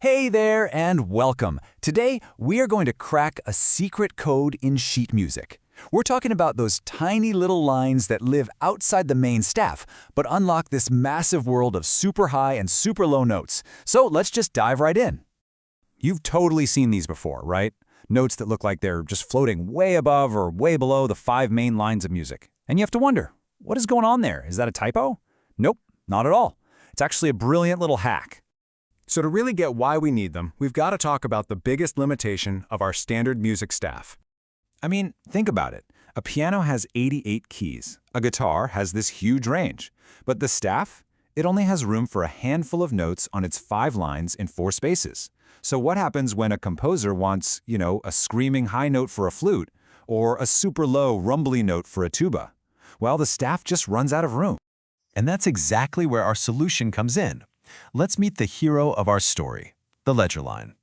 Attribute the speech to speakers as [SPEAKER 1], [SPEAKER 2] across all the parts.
[SPEAKER 1] Hey there and welcome. Today, we are going to crack a secret code in sheet music. We're talking about those tiny little lines that live outside the main staff, but unlock this massive world of super high and super low notes. So let's just dive right in. You've totally seen these before, right? Notes that look like they're just floating way above or way below the 5 main lines of music. And you have to wonder, what is going on there? Is that a typo? Nope, not at all. It's actually a brilliant little hack.
[SPEAKER 2] So to really get why we need them, we've got to talk about the biggest limitation of our standard music staff.
[SPEAKER 1] I mean, think about it. A piano has 88 keys. A guitar has this huge range. But the staff? It only has room for a handful of notes on its 5 lines in 4 spaces. So what happens when a composer wants, a screaming high note for a flute, or a super low, rumbly note for a tuba? Well, the staff just runs out of room. And that's exactly where our solution comes in. Let's meet the hero of our story, the ledger line.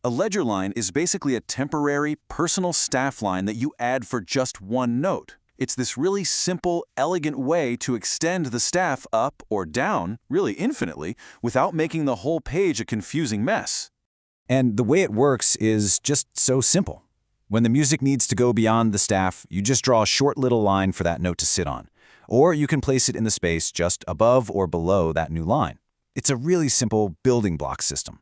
[SPEAKER 3] A ledger line is basically a temporary, personal staff line that you add for just one note. It's this really simple, elegant way to extend the staff up or down, really infinitely, without making the whole page a confusing mess.
[SPEAKER 1] And the way it works is just so simple. When the music needs to go beyond the staff, you just draw a short little line for that note to sit on. Or you can place it in the space just above or below that new line. It's a really simple building block system.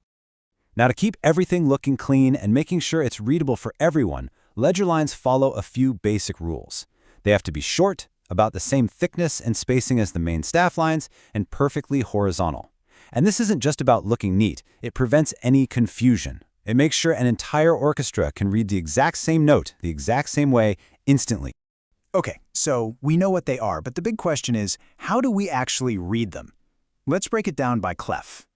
[SPEAKER 1] Now, to keep everything looking clean and making sure it's readable for everyone, ledger lines follow a few basic rules. They have to be short, about the same thickness and spacing as the main staff lines, and perfectly horizontal. And this isn't just about looking neat, it prevents any confusion. It makes sure an entire orchestra can read the exact same note, the exact same way, instantly.
[SPEAKER 4] Okay, so we know what they are, but the big question is, how do we actually read them? Let's break it down by clef.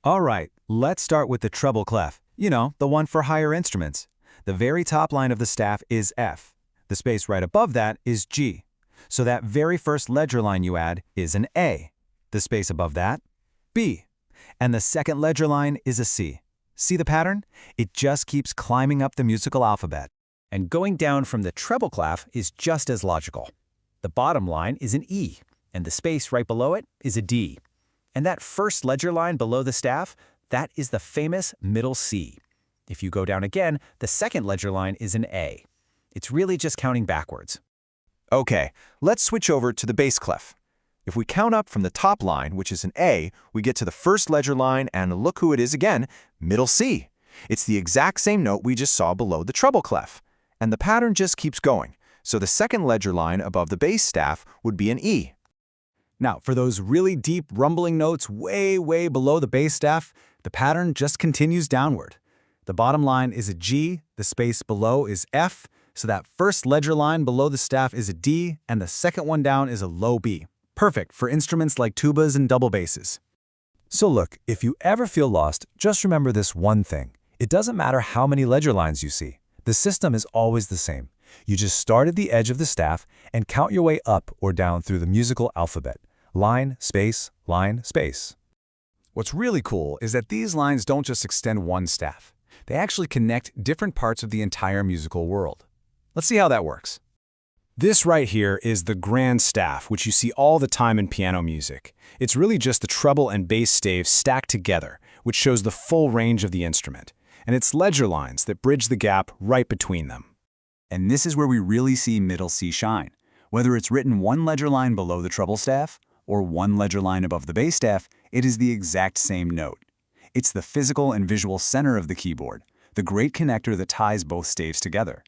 [SPEAKER 1] All right, let's start with the treble clef. The one for higher instruments. The very top line of the staff is F. The space right above that is G. So that very first ledger line you add is an A. The space above that, B. And the second ledger line is a C. See the pattern? It just keeps climbing up the musical alphabet. And going down from the treble clef is just as logical. The bottom line is an E, and the space right below it is a D. And that first ledger line below the staff, that is the famous middle C. If you go down again, the second ledger line is an A. It's really just counting backwards.
[SPEAKER 3] Okay, let's switch over to the bass clef. If we count up from the top line, which is an A, we get to the first ledger line, and look who it is again, middle C. It's the exact same note we just saw below the treble clef. And the pattern just keeps going. So the second ledger line above the bass staff would be an E.
[SPEAKER 1] Now, for those really deep, rumbling notes way, way below the bass staff, the pattern just continues downward. The bottom line is a G, the space below is F, so that first ledger line below the staff is a D, and the second one down is a low B. Perfect for instruments like tubas and double basses. So look, if you ever feel lost, just remember this one thing. It doesn't matter how many ledger lines you see. The system is always the same. You just start at the edge of the staff and count your way up or down through the musical alphabet. Line, space, line, space. What's really cool is that these lines don't just extend one staff. They actually connect different parts of the entire musical world. Let's see how that works. This right here is the grand staff, which you see all the time in piano music. It's really just the treble and bass staves stacked together, which shows the full range of the instrument. And it's ledger lines that bridge the gap right between them. And this is where we really see middle C shine. Whether it's written one ledger line below the treble staff or one ledger line above the bass staff, it is the exact same note. It's the physical and visual center of the keyboard, the great connector that ties both staves together.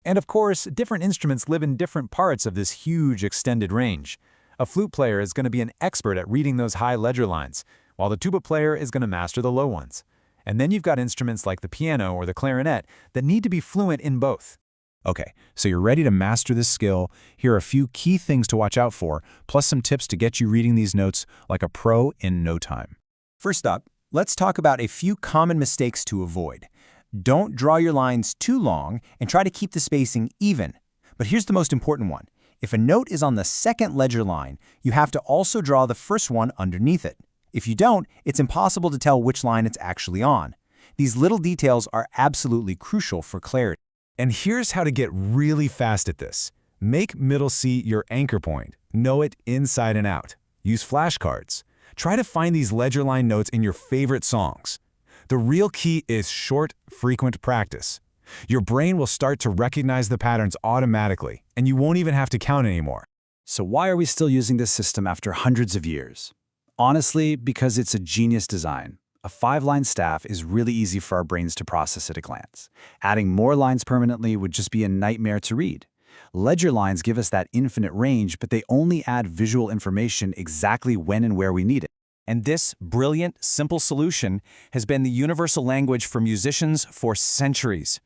[SPEAKER 1] And of course, different instruments live in different parts of this huge extended range. A flute player is going to be an expert at reading those high ledger lines, while the tuba player is going to master the low ones. And then you've got instruments like the piano or the clarinet that need to be fluent in both. Okay, so you're ready to master this skill. Here are a few key things to watch out for, plus some tips to get you reading these notes like a pro in no time. First up, let's talk about a few common mistakes to avoid. Don't draw your lines too long and try to keep the spacing even. But here's the most important one. If a note is on the second ledger line, you have to also draw the first one underneath it. If you don't, it's impossible to tell which line it's actually on. These little details are absolutely crucial for clarity. And here's how to get really fast at this. Make middle C your anchor point. Know it inside and out. Use flashcards. Try to find these ledger line notes in your favorite songs.
[SPEAKER 2] The real key is short, frequent practice. Your brain will start to recognize the patterns automatically, and you won't even have to count anymore.
[SPEAKER 1] So why are we still using this system after hundreds of years? Honestly, because it's a genius design. A 5-line staff is really easy for our brains to process at a glance. Adding more lines permanently would just be a nightmare to read. Ledger lines give us that infinite range, but they only add visual information exactly when and where we need it.
[SPEAKER 5] And this brilliant, simple solution has been the universal language for musicians for centuries.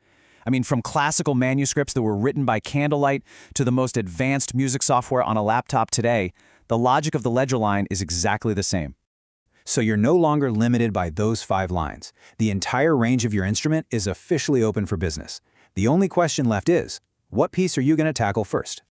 [SPEAKER 5] I mean, from classical manuscripts that were written by candlelight to the most advanced music software on a laptop today, the logic of the ledger line is exactly the same.
[SPEAKER 1] So you're no longer limited by those 5 lines. The entire range of your instrument is officially open for business. The only question left is, what piece are you going to tackle first?